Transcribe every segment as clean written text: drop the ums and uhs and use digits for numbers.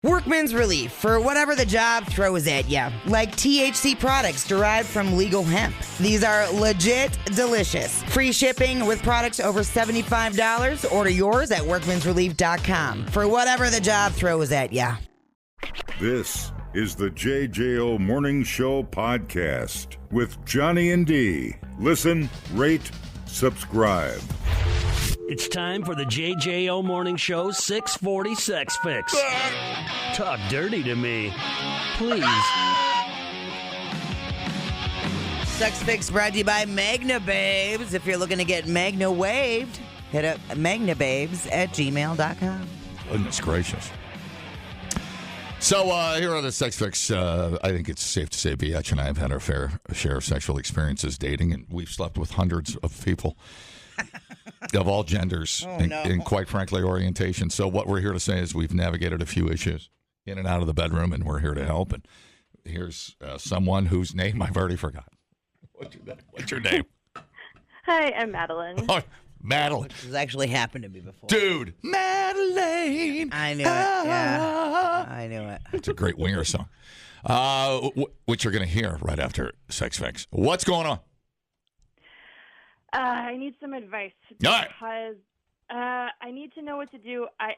Workman's Relief for whatever the job throws at you, like THC products derived from legal hemp. These are legit delicious. Free shipping with products over $75. Order yours at workmansrelief.com for whatever the job throws at you. This is the JJO Morning Show podcast with Johnny and D. Listen, rate, subscribe. It's time for the JJO Morning Show 640 Sex Fix. Talk dirty to me, please. Sex Fix brought to you by Magna Babes. If you're looking to get Magna waved, hit up magnababes@gmail.com. Goodness gracious. So here are the Sex Fix. I think it's safe to say Biatch and I have had our fair share of sexual experiences dating, and we've slept with hundreds of people. Of all genders and quite frankly, orientation. So what we're here to say is we've navigated a few issues in and out of the bedroom, and we're here to help. And here's someone whose name I've already forgotten. What's your name? Hi, I'm Madeline. Oh, Madeline. Which has actually happened to me before. Dude, Madeline. I knew it. Yeah, I knew it. It's a great winger song, which you're going to hear right after Sex Fix. What's going on? I need some advice because I need to know what to do. I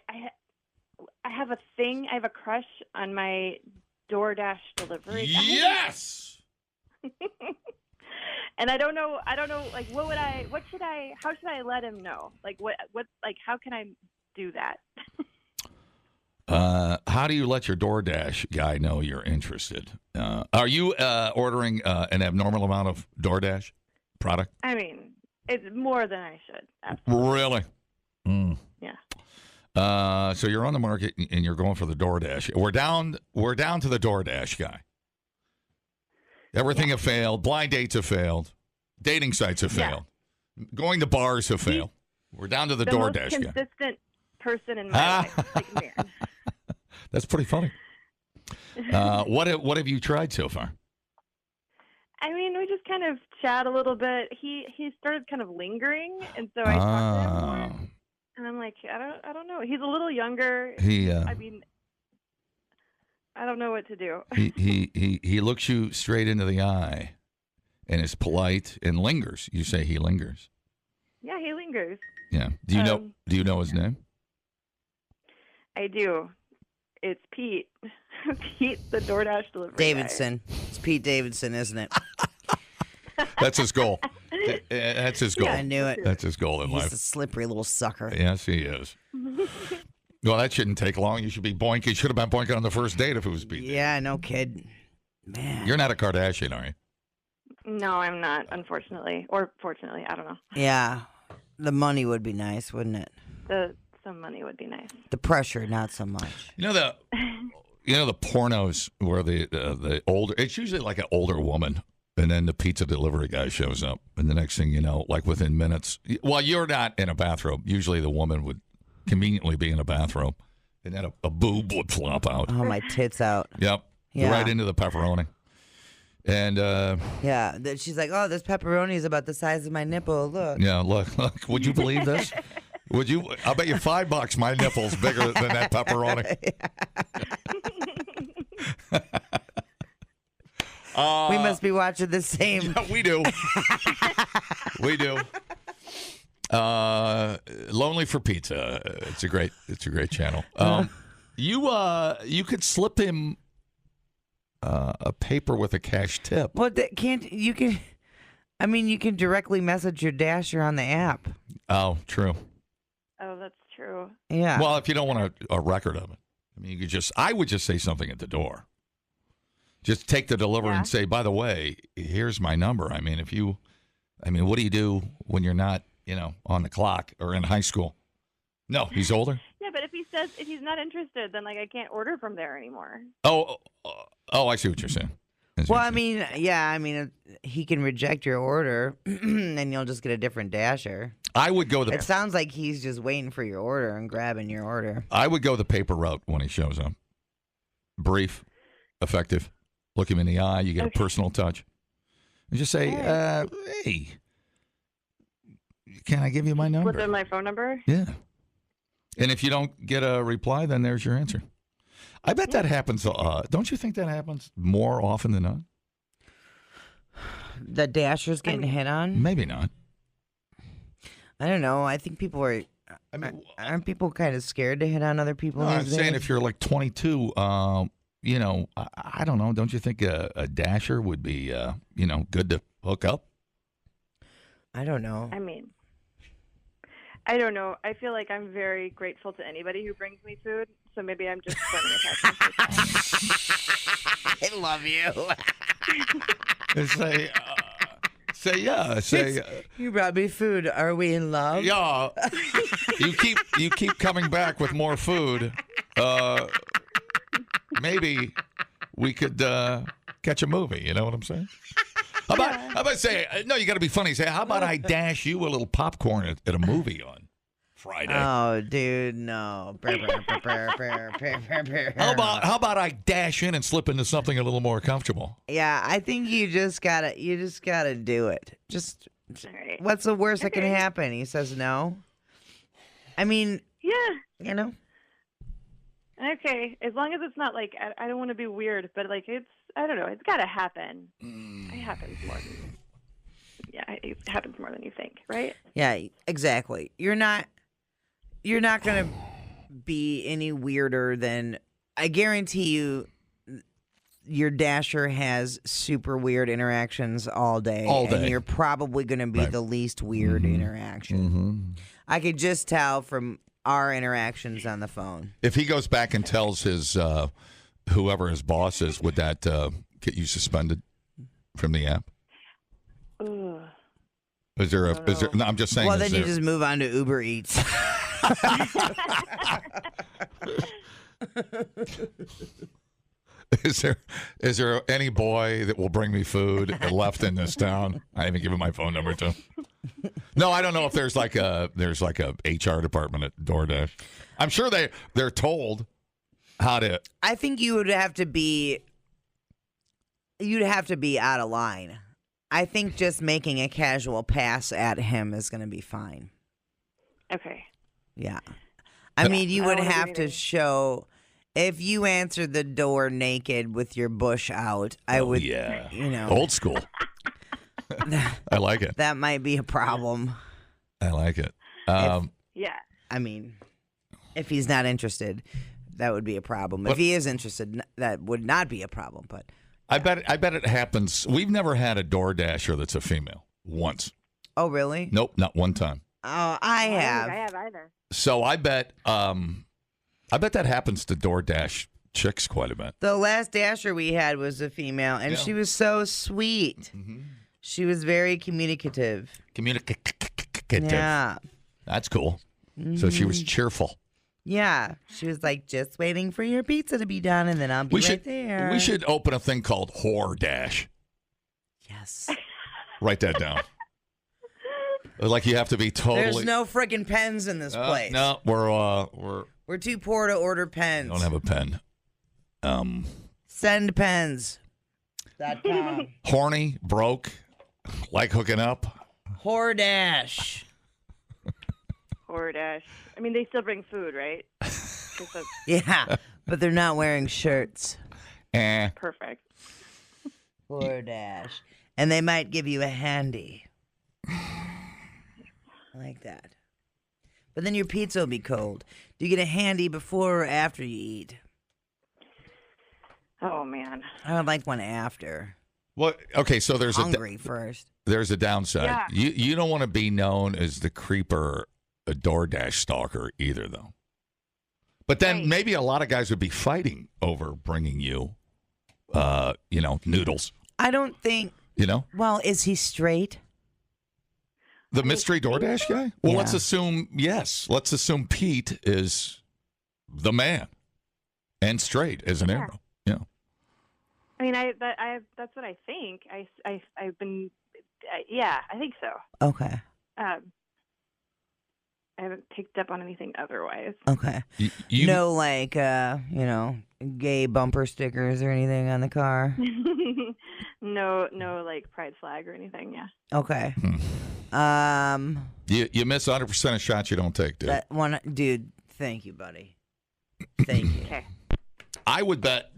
have a thing. I have a crush on my DoorDash delivery guy. Yes. And I don't know. Like, how should I let him know? Like, how can I do that? How do you let your DoorDash guy know you're interested? Are you ordering an abnormal amount of DoorDash product? I mean, it's more than I should. Absolutely. Really? Mm. Yeah. So you're on the market and you're going for the DoorDash. We're down to the DoorDash guy. Everything have failed. Blind dates have failed. Dating sites have failed. Going to bars have failed. We're down to the DoorDash guy. The most consistent person in my life. Like, that's pretty funny. What have you tried so far? I mean, we just kind of chat a little bit. He started kind of lingering, and so I talked to him more. And I'm like, I don't know. He's a little younger. I mean, I don't know what to do. He looks you straight into the eye, and is polite and lingers. You say he lingers. Yeah, he lingers. Yeah. Do you know his name? I do. It's Pete. Pete, the DoorDash delivery Davidson. guy. It's Pete Davidson, isn't it? That's his goal. That's his goal. Yeah, I knew it. That's his goal in life. He's a slippery little sucker. Yes, he is. Well, that shouldn't take long. You should be boinking. You should have been boinking on the first date if it was Pete. Yeah, no kid. Man. You're not a Kardashian, are you? No, I'm not, unfortunately. Or fortunately, I don't know. Yeah. The money would be nice, wouldn't it? Some money would be nice. The pressure, not so much. You know the pornos where the older, it's usually like an older woman, and then the pizza delivery guy shows up, and the next thing you know, like within minutes, well, you're not in a bathrobe. Usually the woman would conveniently be in a bathrobe, and then a boob would flop out. Oh, my tits out. Yep. Yeah. Right into the pepperoni. And yeah, she's like, oh, this pepperoni is about the size of my nipple. Look. Yeah, look. Would you believe this? Would you? I'll bet you $5 my nipple's bigger than that pepperoni. We must be watching the same. Yeah, we do. We do. Lonely for Pizza. It's a great channel. You could slip him a paper with a cash tip. Well, you can directly message your dasher on the app. Oh, true. Oh, that's true. Yeah. Well, if you don't want a record of it, I mean, I would just say something at the door. Just take the delivery and say, by the way, here's my number. I mean, what do you do when you're not, on the clock or in high school? No, he's older. Yeah, but if he's not interested, then I can't order from there anymore. Oh, I see what you're saying. Well, he can reject your order, and you'll just get a different dasher. I would go It sounds like he's just waiting for your order and grabbing your order. I would go the paper route when he shows up. Brief, effective. Look him in the eye. You get a personal touch. And just say, hey, can I give you my number? Slip in my phone number? Yeah. And if you don't get a reply, then there's your answer. I bet that happens. Don't you think that happens more often than not? The Dasher's getting hit on? Maybe not. I don't know. I think people are. Aren't people kind of scared to hit on other people? I'm saying if you're like 22, I don't know. Don't you think a Dasher would be, good to hook up? I don't know. I mean, I don't know. I feel like I'm very grateful to anybody who brings me food, so maybe I'm just forming attachments. I love you. Say, you brought me food. Are we in love? Yeah. You keep coming back with more food. Maybe we could catch a movie. You know what I'm saying? How about say, no, you got to be funny. Say, how about I dash you a little popcorn at a movie on Friday? Oh, dude, no. How about I dash in and slip into something a little more comfortable? Yeah, I think you just gotta do it. Just Right. what's the worst that can happen? He says no. I mean, Yeah. Okay. As long as it's not like, I don't want to be weird, but like I don't know. It's got to happen. It happens more than, it happens more than you think, right? Yeah, exactly. You're not gonna be any weirder than, I guarantee you, your Dasher has super weird interactions all day. And you're probably gonna be the least weird interaction. Mm-hmm. I could just tell from our interactions on the phone. If he goes back and tells his whoever his boss is, would that get you suspended from the app? Ugh. Is there? No, I'm just saying. Well, then you just move on to Uber Eats. Is there any boy that will bring me food left in this town? I haven't given my phone number to. No, I don't know if there's like a HR department at DoorDash. I'm sure they're told how to. I think you'd have to be out of line. I think just making a casual pass at him is going to be fine. Okay. Yeah. I mean, you would have to show, if you answered the door naked with your bush out, I would, old school. I like it. That might be a problem. I like it. I mean, if he's not interested, that would be a problem. If he is interested, that would not be a problem. But I bet it happens. We've never had a DoorDasher that's a female once. Oh, really? Nope, not one time. Oh, I have. I have either. So I bet that happens to DoorDash chicks quite a bit. The last Dasher we had was a female, and she was so sweet. Mm-hmm. She was very communicative. Yeah. That's cool. Mm-hmm. So she was cheerful. Yeah. She was like, just waiting for your pizza to be done, and then I'll be right there. We should open a thing called Whore Dash. Yes. Write that down. Like you have to be totally. There's no freaking pens in this place. No, we're too poor to order pens. Don't have a pen. Send pens.com. Horny, broke, like hooking up. Hordash. Hordash. I mean, they still bring food, right? Yeah, but they're not wearing shirts. Perfect. Hordash. And they might give you a handy. I like that. But then your pizza will be cold. Do you get a handy before or after you eat? Oh, man. I would like one after. Well, okay, so there's hungry first. There's a downside. Yeah. You don't want to be known as the creeper, a DoorDash stalker either, though. But then maybe a lot of guys would be fighting over bringing you, noodles. I don't think. Well, is he straight? The mystery DoorDash guy? Well, let's assume, yes. Let's assume Pete is the man and straight as an arrow. Yeah. I mean, that's what I think. I've been, I think so. Okay. I haven't picked up on anything otherwise. Okay. No, like, gay bumper stickers or anything on the car? No, like pride flag or anything. Yeah. Okay. You miss 100% of shots you don't take, dude. Dude, thank you, buddy. Thank you. Okay. I would bet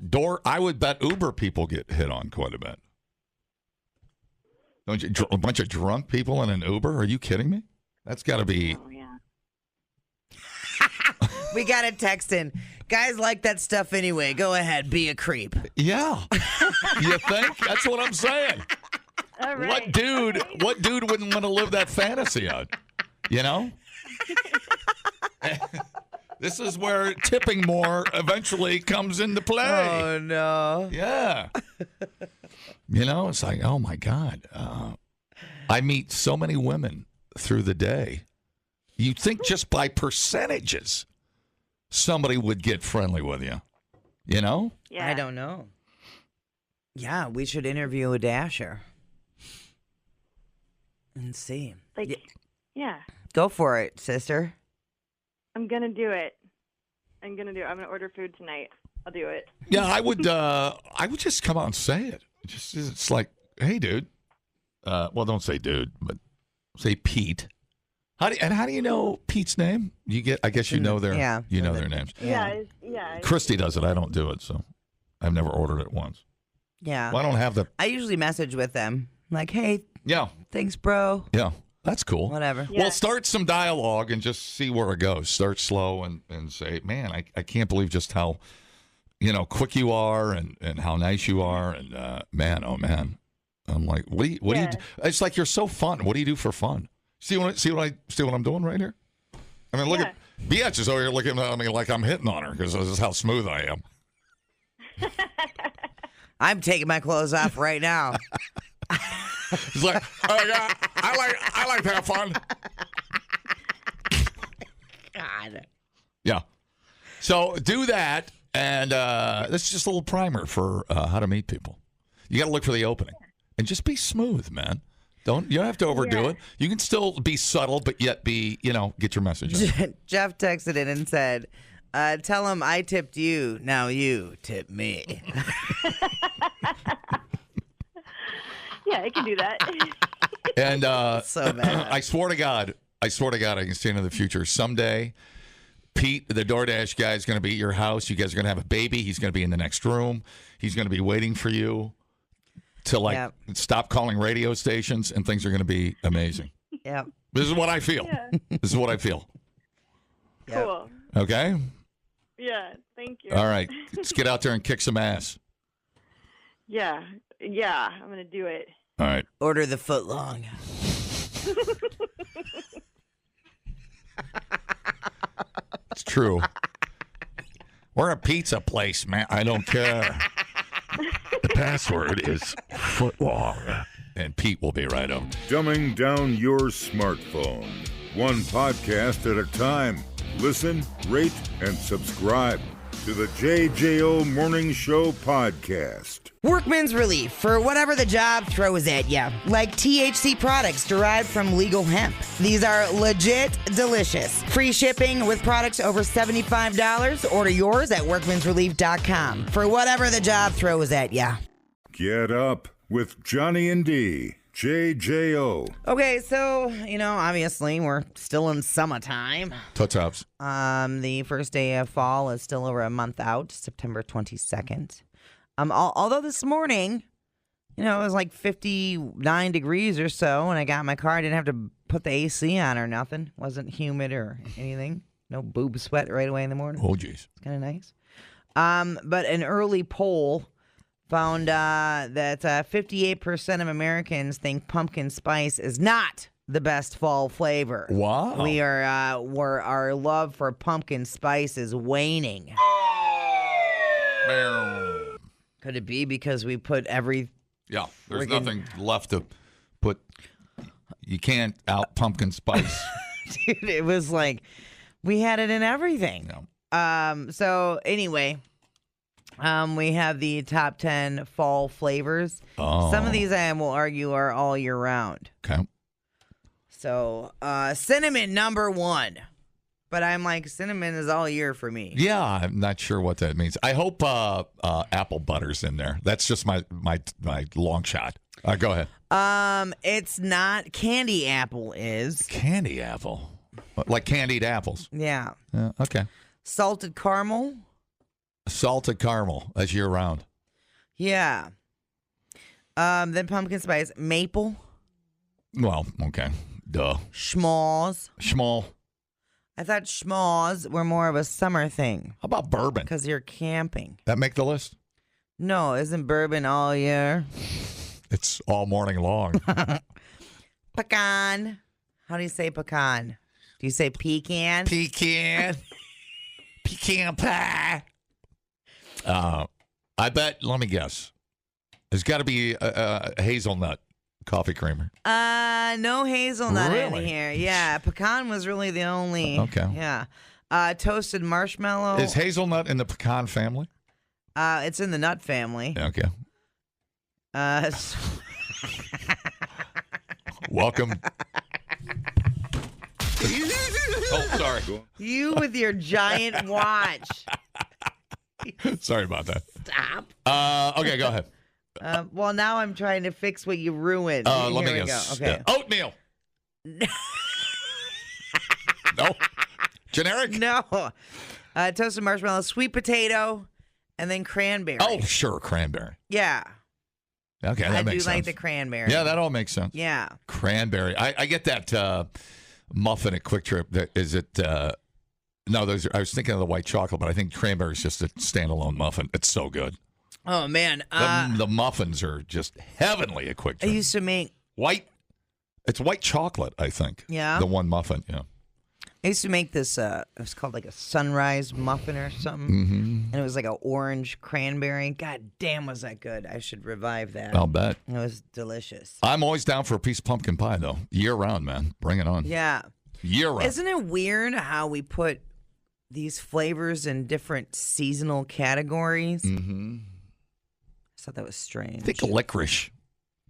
Uber people get hit on quite a bit. Don't you? A bunch of drunk people in an Uber? Are you kidding me? That's got to be. Oh, yeah. We got a text in. Guys like that stuff anyway. Go ahead, be a creep. Yeah. You think? That's what I'm saying. All right. What dude wouldn't want to live that fantasy out? You know? This is where tipping more eventually comes into play. Oh, no. Yeah. You know, it's like, oh, my God. I meet so many women through the day. You'd think just by percentages, somebody would get friendly with you. You know? Yeah. I don't know. Yeah, we should interview a Dasher. And see. Yeah. Go for it, sister. I'm going to do it. I'm going to order food tonight. I'll do it. Yeah, I would just come out and say it. It's like, hey, dude. Well, don't say dude, but say Pete. How do you know Pete's name? I guess you know their their names. Yeah. Christy does it. I don't do it, so I've never ordered it once. Yeah. Well, I don't have the. I usually message with them like, hey. Yeah. Thanks, bro. Yeah. That's cool. Whatever. Yeah. Well, start some dialogue and just see where it goes. Start slow and say, man, I can't believe just how, quick you are and how nice you are. And man, oh man. I'm like, what do you do? It's like you're so fun. What do you do for fun? See what I'm doing right here? I mean, look at BH is over here looking at me like I'm hitting on her because this is how smooth I am. I'm taking my clothes off right now. He's like, oh God, I like to have fun. God. Yeah. So do that, and that's just a little primer for how to meet people. You got to look for the opening, and just be smooth, man. You don't have to overdo it. You can still be subtle, but yet be, get your message out. Jeff texted in and said, tell him I tipped you, now you tip me. Yeah, I can do that. And so bad. I swear to God, I can see into the future. Someday, Pete, the DoorDash guy, is going to be at your house. You guys are going to have a baby. He's going to be in the next room. He's going to be waiting for you to stop calling radio stations, and things are going to be amazing. Yeah. This is what I feel. Yeah. This is what I feel. Yep. Cool. Okay? Yeah, thank you. All right. Let's get out there and kick some ass. Yeah, I'm going to do it. All right. Order the footlong. It's true. We're a pizza place, man. I don't care. The password is Footlong. And Pete will be right up. Dumbing down your smartphone. One podcast at a time. Listen, rate, and subscribe to the JJO Morning Show podcast. Workman's Relief for whatever the job throws at you, like THC products derived from legal hemp. These are legit delicious. Free shipping with products over $75. Order yours at workmansrelief.com for whatever the job throws at you. Get up with Johnny and D. JJO. Okay, so, obviously we're still in summertime. Tops. The first day of fall is still over a month out, September 22nd. Although this morning, it was like 59 degrees or so, and I got in my car. I didn't have to put the AC on or nothing. Wasn't humid or anything. No boob sweat right away in the morning. Oh, geez. It's kind of nice. But an early poll found that 58% of Americans think pumpkin spice is not the best fall flavor. Wow. Our love for pumpkin spice is waning. Could it be because we put Yeah, there's nothing left to put. You can't out pumpkin spice. Dude, it was like we had it in everything. Yeah. So anyway, we have the top 10 fall flavors. Oh. Some of these I will argue are all year round. Okay. So cinnamon number 1. But I'm like, cinnamon is all year for me. Yeah, I'm not sure what that means. I hope apple butter's in there. That's just my long shot. Go ahead. It's not. Candy apple is. Candy apple? Like candied apples? Yeah. Okay. Salted caramel. salted caramel. That's year round. Yeah. Then pumpkin spice. Maple. Well, okay. Duh. Schmalls. Schmall. I thought schmalls were more of a summer thing. How about bourbon? Because you're camping. That make the list? No, isn't bourbon all year? It's all morning long. Pecan. How do you say pecan? Do you say pecan? Pecan. Pecan pie. I bet, let me guess. There's got to be a hazelnut coffee creamer. No hazelnut Really? in here. Yeah, pecan was really the only. Okay. Yeah. Toasted marshmallow. Is hazelnut in the pecan family? It's in the nut family. Okay. Welcome. Oh, sorry. You with your giant watch. Sorry about that. Stop. Okay, go ahead. Well, now I'm trying to fix what you ruined. Let Here me we guess. go. Okay. Oatmeal. No. Generic? No. Toasted marshmallow, sweet potato, and then cranberry. Oh, sure, cranberry. Yeah. Okay, that I makes do like sense. the cranberry. Yeah, that all makes sense. Yeah. Cranberry. I get that muffin at Quick Trip. Is it? No, those. I was thinking of the white chocolate, but I think cranberry is just a standalone muffin. It's so good. Oh man. The muffins are just heavenly at Quick I Trip. used to make White. It's white chocolate, I think. Yeah. The one muffin. Yeah. I used to make this, it was called like a sunrise muffin or something. Mm-hmm. And it was like an orange cranberry. God damn, was that good. I should revive that. I'll bet. It was delicious. I'm always down for a piece of pumpkin pie, though. Year round, man. Bring it on. Yeah. Year round. Isn't it weird how we put these flavors in different seasonal categories? Mm-hmm. I thought that was strange. I think licorice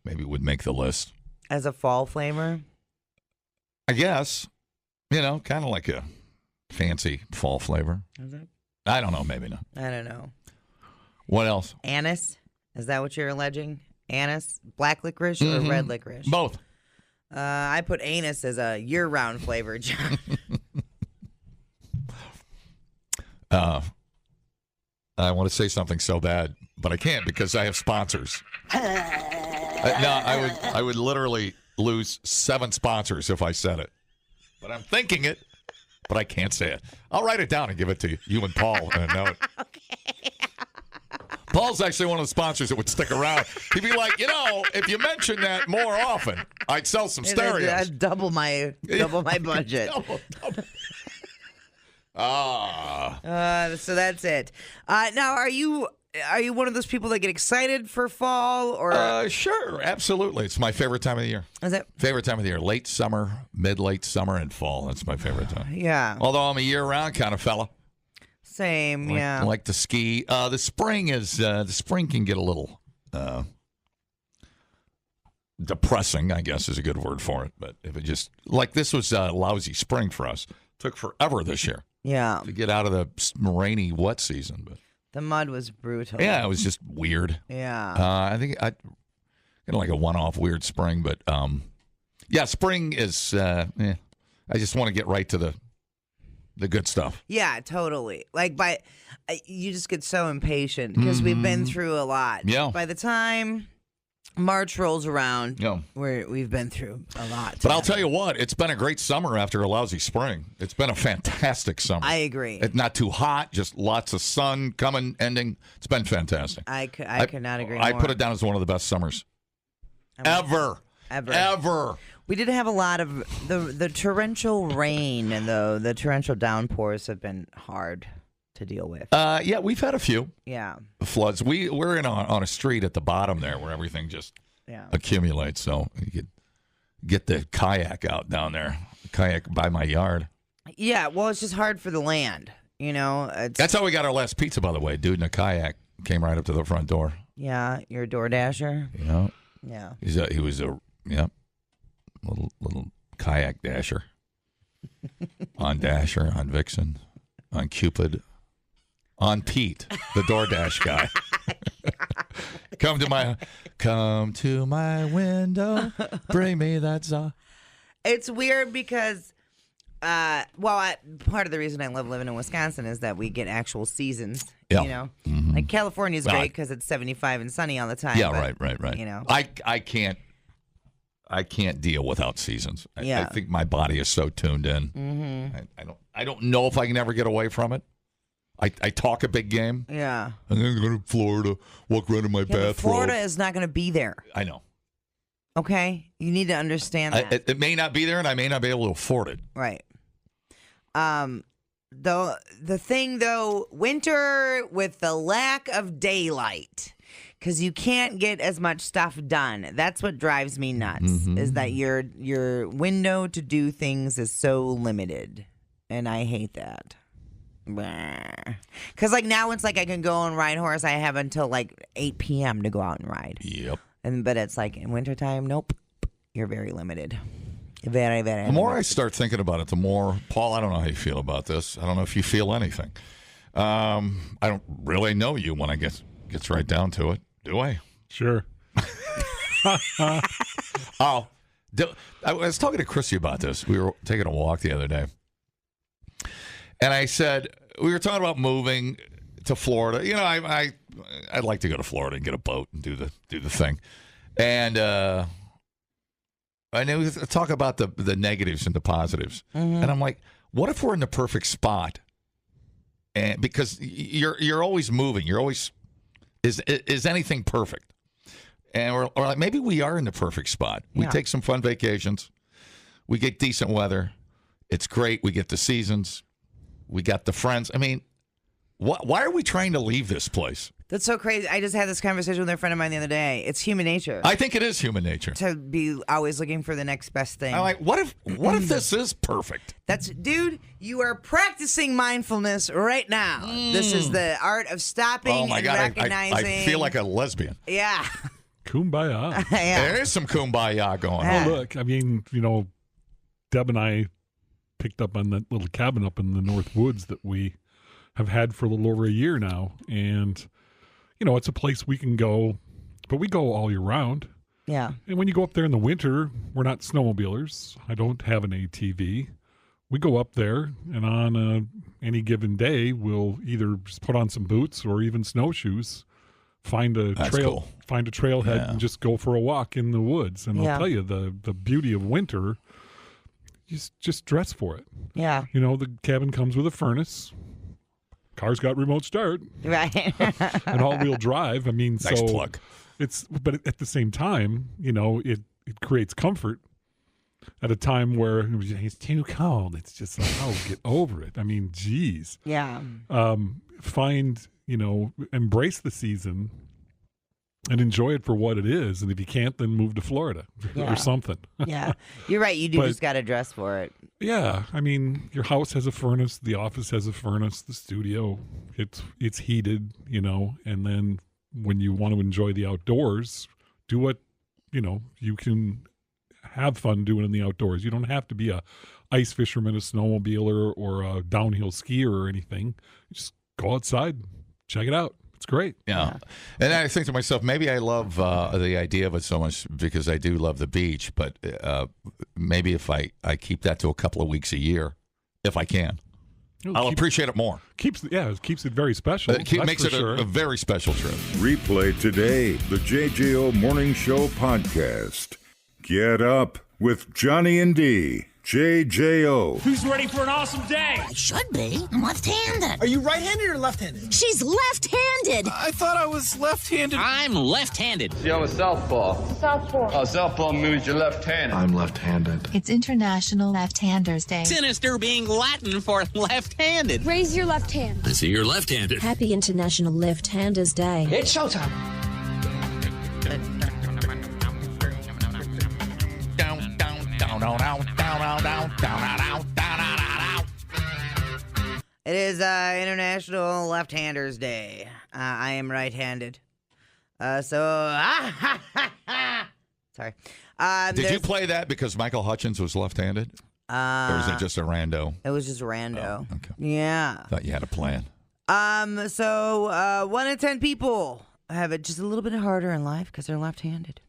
maybe would make the list. As a fall flavor? I guess. You know, kind of like a fancy fall flavor. Is it? I don't know. Maybe not. I don't know. What else? Anise? Is that what you're alleging? Anise? Black licorice or red licorice? Both. I put anise as a year-round flavor, John. I want to say something so bad, but I can't because I have sponsors. I would literally lose 7 sponsors if I said it. But I'm thinking it, but I can't say it. I'll write it down and give it to you and Paul in a note. Okay. Paul's actually one of the sponsors that would stick around. He'd be like, if you mention that more often, I'd sell some stereos. I'd double my budget. Double. So that's it. Now, are you one of those people that get excited for fall or? Sure, absolutely. It's my favorite time of the year. Is it? Favorite time of the year. Late summer, mid-late summer, and fall. That's my favorite time. Yeah. Although I'm a year-round kind of fella. Same, yeah. I like to ski. The spring can get a little depressing, I guess is a good word for it. But if it just, like this was a lousy spring for us. Took forever this year. Yeah. To get out of the rainy, wet season. But the mud was brutal. yeah, it was just weird. Yeah. I think I like a one-off weird spring, but yeah, spring is. I just want to get right to the good stuff. Yeah, totally. Like you just get so impatient because we've been through a lot. Yeah. By the time March rolls around, Yeah. we've been through a lot. But I'll tell you what, it's been a great summer after a lousy spring. It's been a fantastic summer. I agree. It's not too hot, just lots of sun coming, ending. It's been fantastic. I could not agree I more. put it down as one of the best summers ever. We did have a lot of the torrential rain and the torrential downpours have been hard to deal with. Yeah, we've had a few Yeah. floods. We're in on a street at the bottom there where everything just accumulates. So you could get the kayak out down there. Kayak by my yard. Yeah, well, it's just hard for the land. That's how we got our last pizza, by the way. Dude in a kayak came right up to the front door. Yeah, you're a door dasher. Yeah. Yeah. He was a little kayak dasher. On Dasher, on Vixen, on Cupid, on Pete, the DoorDash guy. Come to my window, bring me that song. It's weird because, part of the reason I love living in Wisconsin is that we get actual seasons Yeah. You know, Mm-hmm. like California's great because it's 75 and sunny all the time. Yeah, but, right. You know, I can't deal without seasons. I think my body is so tuned in. Mm-hmm. I don't know if I can ever get away from it. I talk a big game. Yeah. I'm going to go to Florida, walk around in my bathrobe. Florida is not going to be there. I know. Okay? You need to understand that. It may not be there, and I may not be able to afford it. Right. The thing, though, winter with the lack of daylight, because you can't get as much stuff done. That's what drives me nuts, is that your window to do things is so limited, and I hate that. Because, like, now it's like I can go and ride horse. I have until, like, 8 p.m. to go out and ride. Yep. But it's like in wintertime, nope. You're very limited. Very, very limited. The more I start thinking about it, the more, Paul, I don't know how you feel about this. I don't know if you feel anything. I don't really know you when I gets right down to it. Do I? Sure. I was talking to Chrissy about this. We were taking a walk the other day. And I said, we were talking about moving to Florida. You know, I'd like to go to Florida and get a boat and do the thing. And I know talk about the negatives and the positives. And I'm like, what if we're in the perfect spot? And because you're always moving, you're always is anything perfect? And we're like, maybe we are in the perfect spot. We take some fun vacations. We get decent weather. It's great. We get the seasons. We got the friends. I mean, why are we trying to leave this place? That's so crazy. I just had this conversation with a friend of mine the other day. It's human nature. I think it is human nature to be always looking for the next best thing. I'm like, what if this is perfect? Dude, you are practicing mindfulness right now. This is the art of stopping and recognizing. I feel like a lesbian. Yeah. Kumbaya. There is some kumbaya going on. Oh, look, I mean, Deb and I picked up on that little cabin up in the North Woods that we have had for a little over a year now. And, it's a place we can go, but we go all year round. Yeah. And when you go up there in the winter, we're not snowmobilers. I don't have an ATV. We go up there, and on any given day, we'll either just put on some boots or even snowshoes, find a trailhead, and just go for a walk in the woods. And I'll tell you, the beauty of winter, you just dress for it. Yeah. The cabin comes with a furnace. Car's got remote start. Right. And all-wheel drive. I mean, nice plug. But at the same time, it creates comfort at a time where it's too cold. It's just like, get over it. I mean, geez. Yeah. Embrace the season and enjoy it for what it is. And if you can't, then move to Florida or something. Yeah. You're right. You just got to dress for it. Yeah. I mean, your house has a furnace. The office has a furnace. The studio, it's heated, and then when you want to enjoy the outdoors, do what, you can have fun doing in the outdoors. You don't have to be a ice fisherman, a snowmobiler, or a downhill skier or anything. Just go outside, check it out. It's great. Yeah. And I think to myself, maybe I love the idea of it so much because I do love the beach, but maybe if I keep that to a couple of weeks a year, if I can, I'll appreciate it more. It keeps it very special. It makes it a very special trip. Replay today the JJO Morning Show podcast. Get up with Johnny and D. JJO. Who's ready for an awesome day? I should be. I'm left-handed. Are you right-handed or left-handed? She's left-handed. I thought I was left-handed. I'm left-handed. See, I'm a southpaw. Southpaw. Oh, southpaw means you're left-handed. I'm left-handed. It's International Left-Handers Day. Sinister being Latin for left-handed. Raise your left hand. I see you're left-handed. Happy International Left-Handers Day. It's showtime. It is International Left-Handers Day. I am right-handed. Sorry. Did you play that because Michael Hutchins was left-handed? Or was it just a rando? It was just rando. Oh, okay. Yeah. Thought you had a plan. 1 in 10 people have it just a little bit harder in life because they're left-handed.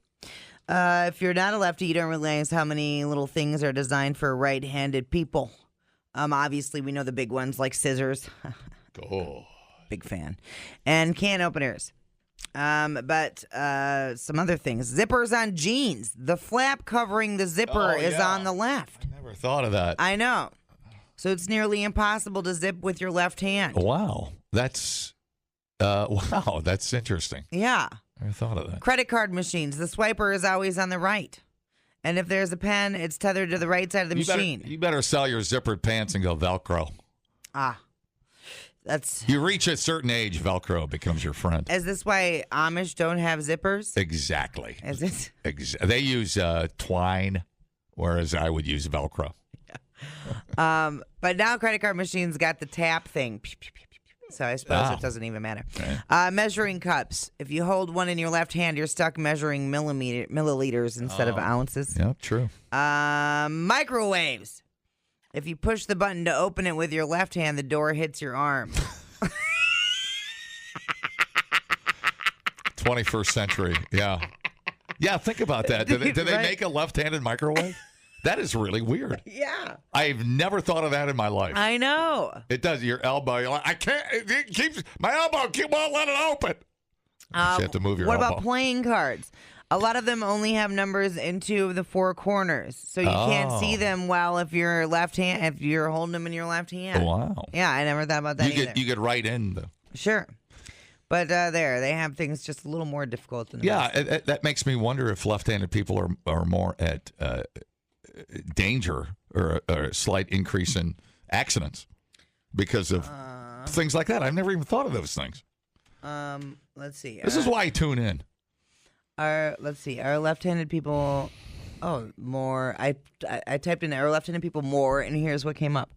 If you're not a lefty, you don't realize how many little things are designed for right-handed people. Obviously, we know the big ones like scissors. Oh. big fan. And can openers. But some other things. Zippers on jeans. The flap covering the zipper is on the left. I never thought of that. I know. So it's nearly impossible to zip with your left hand. Wow. That's interesting. Yeah. I never thought of that. Credit card machines. The swiper is always on the right. And if there's a pen, it's tethered to the right side of the machine. You better sell your zippered pants and go Velcro. You reach a certain age, Velcro becomes your friend. Is this why Amish don't have zippers? Exactly. Is it? They use twine, whereas I would use Velcro. Yeah. But now credit card machines got the tap thing. So I suppose it doesn't even matter. Right. Measuring cups. If you hold one in your left hand, you're stuck measuring milliliters instead of ounces. Yep, true. Microwaves. If you push the button to open it with your left hand, the door hits your arm. 21st century. Yeah. Yeah, think about that. Do they make a left-handed microwave? That is really weird. Yeah. I've never thought of that in my life. I know. It does. Your elbow, you're like, I can't, it keeps, my elbow won't let it open. You have to move your elbow. What about playing cards? A lot of them only have numbers in two of the four corners, so you can't see them well if you're if you're holding them in your left hand. Wow. Yeah, I never thought about that either. You get right in the... Sure. But they have things just a little more difficult than that makes me wonder if left-handed people are more at danger or a slight increase in accidents because of things like that. I've never even thought of those things. Let's see. This is why I tune in. Are left-handed people more? I typed in are left-handed people more, and here's what came up.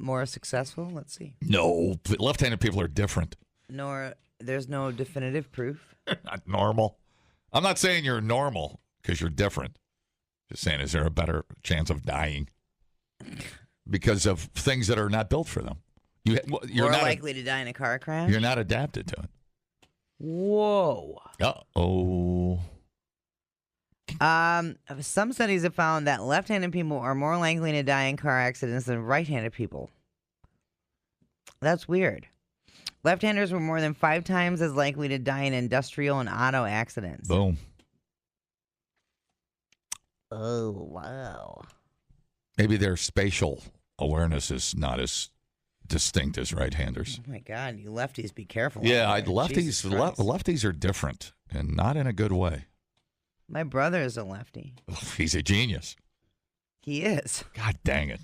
More successful. Let's see. No, left-handed people are different. There's no definitive proof. Not normal. I'm not saying you're normal because you're different. Just saying, is there a better chance of dying because of things that are not built for them? You're more not likely to die in a car crash. You're not adapted to it. Whoa. Uh-oh. Some studies have found that left-handed people are more likely to die in car accidents than right-handed people. That's weird. Left-handers were more than 5 times as likely to die in industrial and auto accidents. Boom. Oh, wow. Maybe their spatial awareness is not as distinct as right-handers. Oh, my God. You lefties, be careful. Yeah, lefties are different, and not in a good way. My brother is a lefty. He's a genius. He is. God dang it.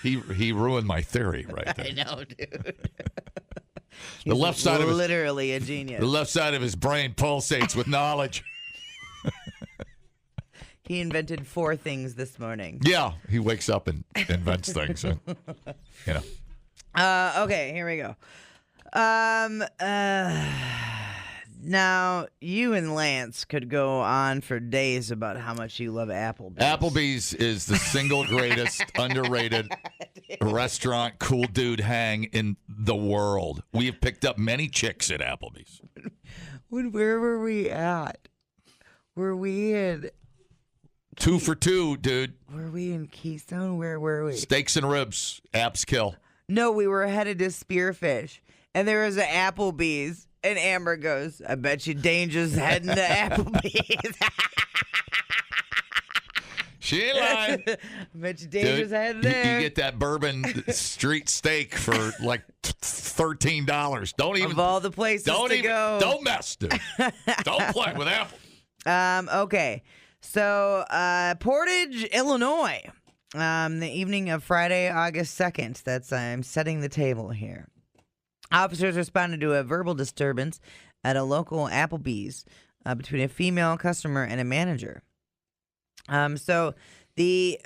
He ruined my theory right there. I know, dude. The left side of literally a genius. The left side of his brain pulsates with knowledge. He invented 4 things this morning. Yeah, he wakes up and invents things. Okay, here we go. Now, you and Lance could go on for days about how much you love Applebees. Applebees is the single greatest underrated restaurant, cool dude hang in the world. We have picked up many chicks at Applebees. Where were we at? Were we in... 2 for 2, dude. Were we in Keystone? Where were we? Steaks and ribs. Apps kill. No, we were headed to Spearfish, and there was an Applebee's, and Amber goes, I bet you Danger's heading to Applebee's. She ain't lying. I bet you Danger's heading there. You get that bourbon street steak for like $13. Don't even. Of all the places to go. Don't mess, dude. Don't play with Apple. Okay. So, Portage, Illinois, the evening of Friday, August 2nd. I'm setting the table here. Officers responded to a verbal disturbance at a local Applebee's between a female customer and a manager. So, the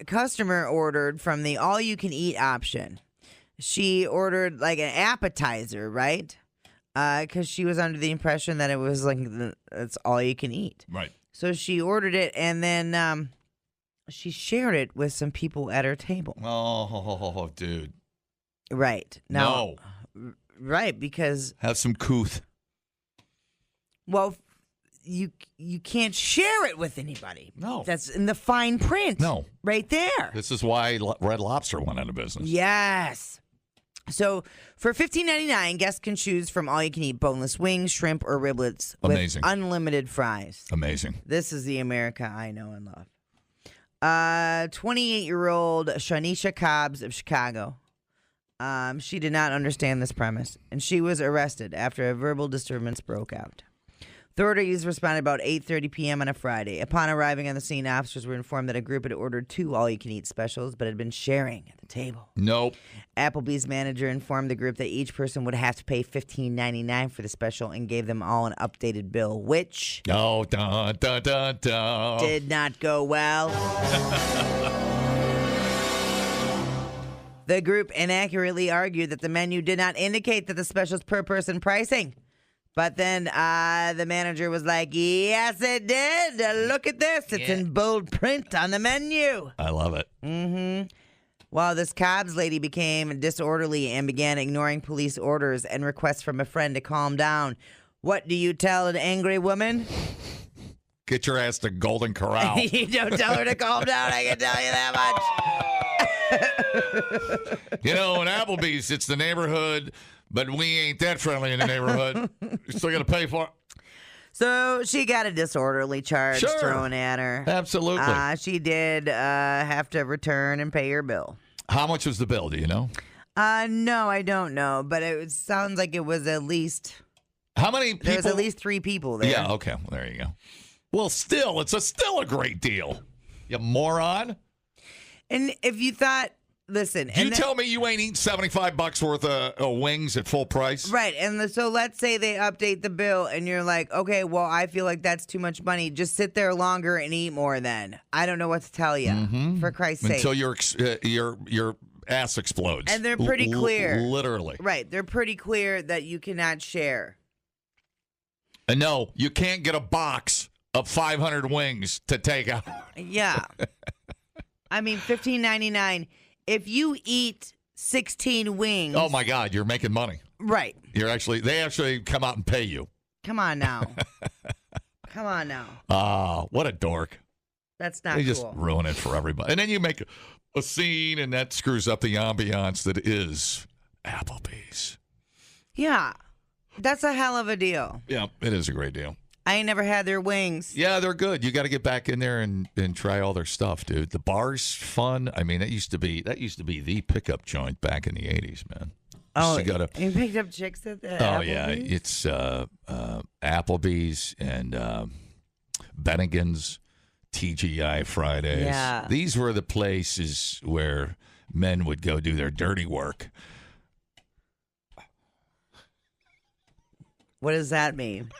customer ordered from the all-you-can-eat option. She ordered like an appetizer, right? Because she was under the impression that it was like it's all you can eat. Right. So she ordered it, and then she shared it with some people at her table. Oh, dude. Right. Now, no. Right, because... Have some couth. Well, you can't share it with anybody. No. That's in the fine print. No. Right there. This is why Red Lobster went out of business. Yes. So for $15.99, guests can choose from all-you-can-eat boneless wings, shrimp, or riblets with unlimited fries. Amazing. This is the America I know and love. 28-year-old Shanisha Cobbs of Chicago. She did not understand this premise, and she was arrested after a verbal disturbance broke out. Authorities responded about 8:30 p.m. on a Friday. Upon arriving on the scene, officers were informed that a group had ordered 2 all-you-can-eat specials, but had been sharing at the table. Nope. Applebee's manager informed the group that each person would have to pay $15.99 for the special and gave them all an updated bill, which did not go well. The group inaccurately argued that the menu did not indicate that the specials per person pricing. But then the manager was like, yes, it did. Look at this. It's in bold print on the menu. I love it. Mm-hmm. Well, this Cobbs lady became disorderly and began ignoring police orders and requests from a friend to calm down. What do you tell an angry woman? Get your ass to Golden Corral. You don't tell her to calm down, I can tell you that much. You know, in Applebee's, it's the neighborhood, but we ain't that friendly in the neighborhood. You're still going to pay for it. So she got a disorderly charge thrown at her. Absolutely. She did have to return and pay her bill. How much was the bill? Do you know? No, I don't know, but it sounds like it was at least. How many people? There was at least 3 people there. Yeah, okay. Well, there you go. Well, still, it's still a great deal. You moron. And if you thought, listen. You tell me you ain't eating $75 worth of wings at full price? Right. And so let's say they update the bill and you're like, okay, well, I feel like that's too much money. Just sit there longer and eat more then. I don't know what to tell you, for Christ's sake. Until your ass explodes. And they're pretty clear. Literally. Right. They're pretty clear that you cannot share. And no, you can't get a box of 500 wings to take out. Yeah. I mean, $15.99. If you eat 16 wings. Oh, my God. You're making money. Right. They actually come out and pay you. Come on now. Come on now. What a dork. That's not They cool. just ruin it for everybody. And then you make a scene, and that screws up the ambiance that is Applebee's. Yeah. That's a hell of a deal. Yeah, it is a great deal. I ain't never had their wings. Yeah, they're good. You got to get back in there and try all their stuff, dude. The bar's fun. I mean, that used to be the pickup joint back in the 80s, man. Oh, you picked up chicks at the Applebee's? Oh, yeah. It's Applebee's and Bennigan's, TGI Fridays. Yeah. These were the places where men would go do their dirty work. What does that mean?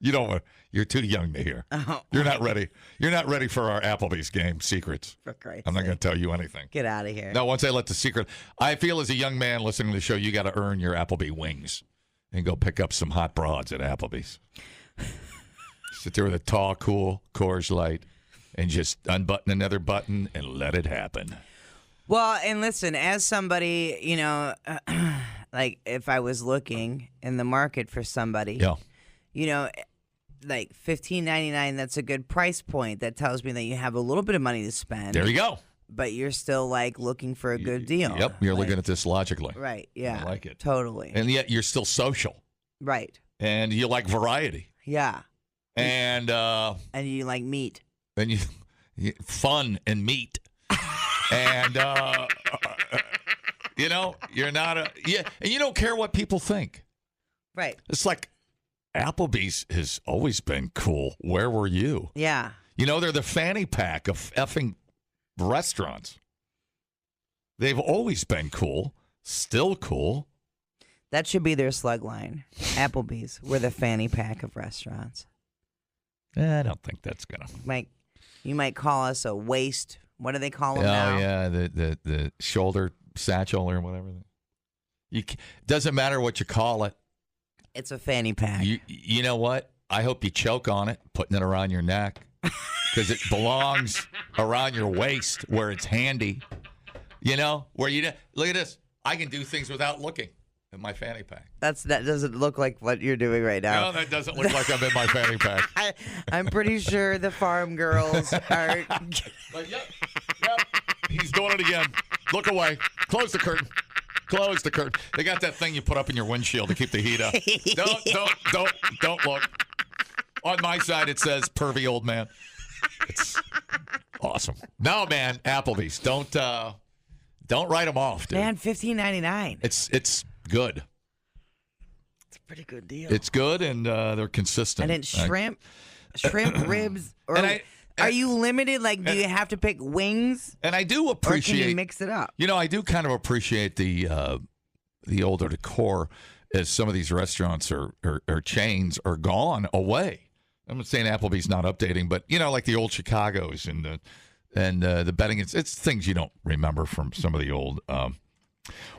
You're too young to hear. Oh. You're not ready. You're not ready for our Applebee's game secrets. For Christ's I'm not going sake. to tell you anything. Get out of here. No, once I let the secret, I feel as a young man listening to the show, you got to earn your Applebee wings and go pick up some hot broads at Applebee's. Sit there with a tall, cool Coors Light and just unbutton another button and let it happen. Well, and listen, as somebody, like if I was looking in the market for somebody, like $15.99, that's a good price point. That tells me that you have a little bit of money to spend. There you go. But you're still like looking for a good deal. Yep, you're looking at this logically. Right, yeah. I like it. Totally. And yet you're still social. Right. And you like variety. Yeah. And you like meat. And you fun and meat. And you're not and you don't care what people think. Right. It's like Applebee's has always been cool. Where were you? Yeah. They're the fanny pack of effing restaurants. They've always been cool. Still cool. That should be their slug line. Applebee's. We're the fanny pack of restaurants. I don't think that's gonna. You might call us a waist. What do they call them now? Oh yeah, the shoulder satchel or whatever. Doesn't matter what you call it. It's a fanny pack. You know what? I hope you choke on it, putting it around your neck, because it belongs around your waist where it's handy. Where you look at this. I can do things without looking at my fanny pack. That doesn't look like what you're doing right now. No, that doesn't look like I'm in my fanny pack. I'm pretty sure the farm girls are. But yep. He's doing it again. Look away. Close the curtain. Close the curtain. They got that thing you put up in your windshield to keep the heat up. Don't look. On my side, it says pervy old man. It's awesome. No, man, Applebee's. Don't write them off, dude. Man, $15.99. It's good. It's a pretty good deal. It's good, and they're consistent. And then shrimp ribs. Or are you limited? Like, do you have to pick wings? And I do appreciate. Or can you mix it up? You know, I do kind of appreciate the older decor, as some of these restaurants or chains are gone away. I'm not saying Applebee's not updating, but you know, like the old Chicago's and the betting. It's things you don't remember from some of the old.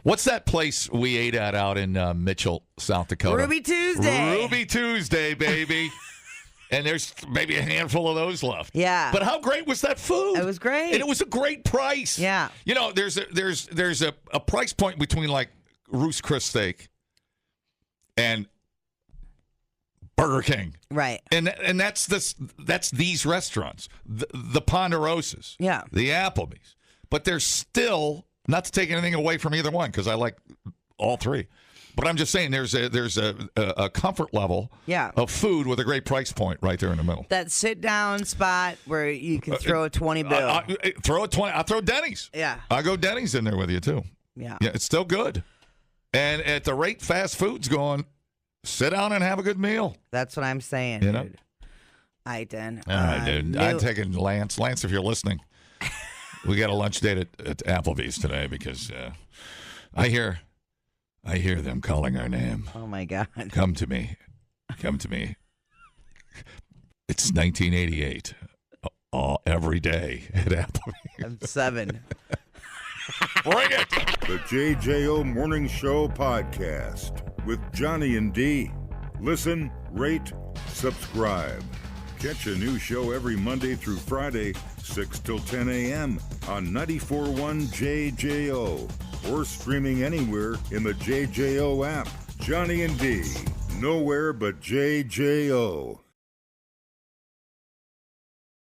What's that place we ate at out in Mitchell, South Dakota? Ruby Tuesday. Ruby Tuesday, baby. And there's maybe a handful of those left. Yeah. But how great was that food? It was great. And it was a great price. Yeah. You know, there's a price point between like Ruth's Chris Steak and Burger King. Right. And that's these restaurants. The Ponderosas. Yeah. The Applebee's. But there's still, not to take anything away from either one, because I like all three. But I'm just saying there's a comfort level of food with a great price point right there in the middle. That sit down spot where you can throw a 20 bill. Throw a 20. I'll throw Denny's. Yeah. I'll go Denny's in there with you too. Yeah. Yeah, it's still good. And at the rate fast food's going, sit down and have a good meal. That's what I'm saying, you know? dude. All right, then. All right, dude. I'm taking Lance. Lance, if you're listening, we got a lunch date at Applebee's today because I hear them calling our name. Oh, my God. Come to me. Come to me. It's 1988. Every day at Applebee's. I'm 7. Bring it. The JJO Morning Show podcast with Johnny and D. Listen, rate, subscribe. Catch a new show every Monday through Friday, 6 till 10 a.m. on 94.1 JJO or streaming anywhere in the JJO app. Johnny and D. Nowhere but JJO.